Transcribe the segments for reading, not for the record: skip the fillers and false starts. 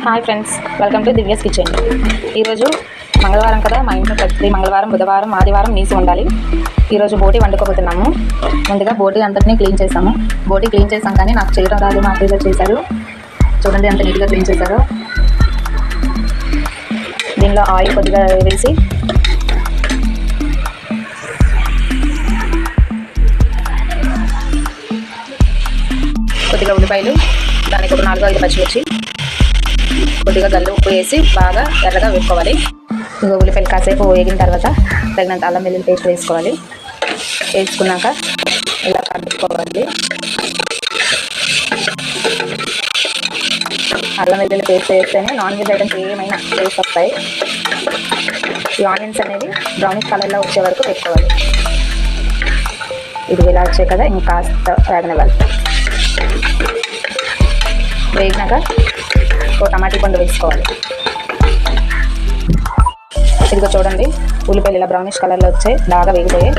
Hi friends, welcome to Divya's kitchen. ఈరోజు మంగళవారం కదా, మా ఇంట్లో ప్రతి మంగళవారం, బుధవారం, ఆదివారం నీసు ఉండాలి. ఈరోజు బోటి వండుకోబోతున్నాము. ముందుగా బోటి అంతటినీ క్లీన్ చేసాము. బోటి క్లీన్ చేసాం కానీ నాకు చేయడం రాదు, మా అత్తయ్య చేశారు. చూడండి ఎంత నీట్గా క్లీన్ చేశారో. దీనిలో ఆయిల్ కొద్దిగా వేసి కొద్దిగా ఉల్లిపాయలు, దానికి ఒక 4-5 పచ్చిమిర్చి, కొద్దిగా గల్లు ఉప్పు వేసి బాగా ఎర్రగా వేసుకోవాలి. ఇంకో ఉల్లిపాయలు కాసేపు వేగిన తర్వాత తగినంత అల్లం వెల్లుల్లి పేస్ట్ వేసుకోవాలి. వేసుకున్నాక ఇలా కలుపుకోవాలి. అల్లం వెల్లుల్లి పేస్ట్ వేస్తేనే నాన్ వెజ్ ఐటమ్స్ ఏమైనా టేస్ట్ వస్తాయి. ఈ ఆనియన్స్ అనేవి బ్రౌనిష్ కలర్లో వచ్చే వరకు వేసుకోవాలి. ఇది ఇలా వచ్చాయి కదా, ఇంకాస్త వేగనివ్వాలి. వేగినాక ఒక టమాటా పండు వేసుకోవాలి. ఇదిగో చూడండి, ఉల్లిపాయలు ఇలా బ్రౌనిష్ కలర్లో వచ్చాయి, బాగా వేగిపోయాయి.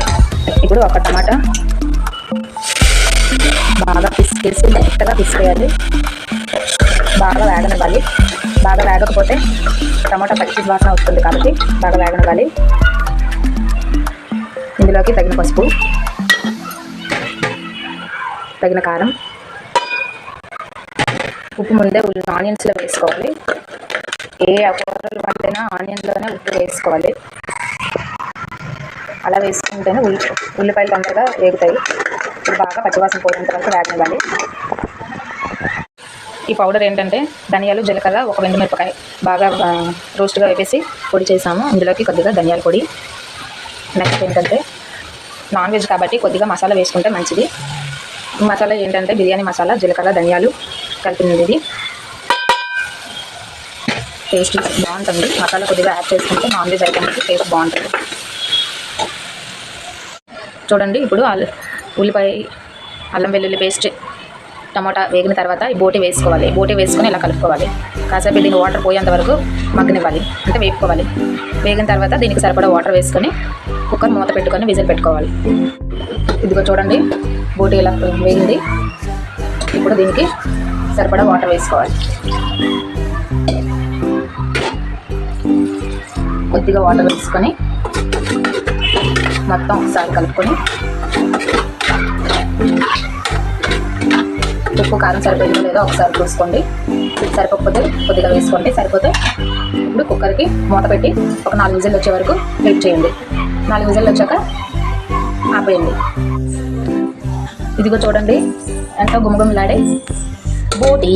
ఇప్పుడు ఒక టమాటా బాగా పిసికేసి మెత్తగా పిసికేయాలి. బాగా వేగనివ్వాలి. బాగా వేగకపోతే టమాటా పచ్చి వాసన వస్తుంది కాబట్టి బాగా వేగనివ్వాలి. ఇందులోకి తగిన పసుపు, తగిన కారం, ఉప్పు ముందే ఆనియన్స్లో వేసుకోవాలి. ఏ కూరలు వండినా ఆనియన్లోనే ఉప్పు వేసుకోవాలి. అలా వేసుకుంటేనే ఉల్లిపాయలు తొందరగా వేగుతాయి. ఇప్పుడు బాగా పచ్చివాసన పోయేంత వరకు వేగనివ్వాలి. ఈ పౌడర్ ఏంటంటే ధనియాలు, జీలకర్ర, ఒక ఎండుమిరపకాయ బాగా రోస్ట్గా వేపేసి పొడి చేసాము. ఇందులోకి కొద్దిగా ధనియాల పొడి. నెక్స్ట్ ఏంటంటే నాన్ వెజ్ కాబట్టి కొద్దిగా మసాలా వేసుకుంటే మంచిది. మసాలా ఏంటంటే బిర్యానీ మసాలా, జీలకర్ర, ధనియాలు కలిపినది. ఇది టేస్ట్ బాగుంటుంది. మసాలా కొద్దిగా యాడ్ చేసుకుంటే నాన్ వెజ్ ఐటమ్కి టేస్ట్ బాగుంటుంది. చూడండి, ఇప్పుడు ఉల్లిపాయ, అల్లం వెల్లుల్లి పేస్ట్, టమాటా వేగిన తర్వాత ఈ బోటి వేసుకోవాలి. బోటి వేసుకొని ఇలా కలుపుకోవాలి. కాసేపు దీనికి వాటర్ పోయేంత వరకు మగ్గనివ్వాలి, అంటే వేపుకోవాలి. వేగిన తర్వాత దీనికి సరిపడా వాటర్ వేసుకొని కుక్కర్ మూత పెట్టుకొని విజిల్ పెట్టుకోవాలి. ఇదిగో చూడండి, బోటి ఇలా వేగింది. ఇప్పుడు దీనికి సరిపడా వాటర్ వేసుకోవాలి. కొద్దిగా వాటర్ వేసుకొని మొత్తం ఒకసారి కలుపుకొని ఉప్పు కారం సరిపోయిందో లేదో ఒకసారి చూసుకోండి. సరిపోకపోతే కొద్దిగా వేసుకోండి, సరిపోతే ఇప్పుడు కుక్కర్కి మూత పెట్టి ఒక 4 విజిల్ వచ్చే వరకు వెయిట్ చేయండి. 4 విజిల్ వచ్చాక ఆపేయండి. ఇదిగో చూడండి, ఎంతో గుమగుమలాడే బోటి.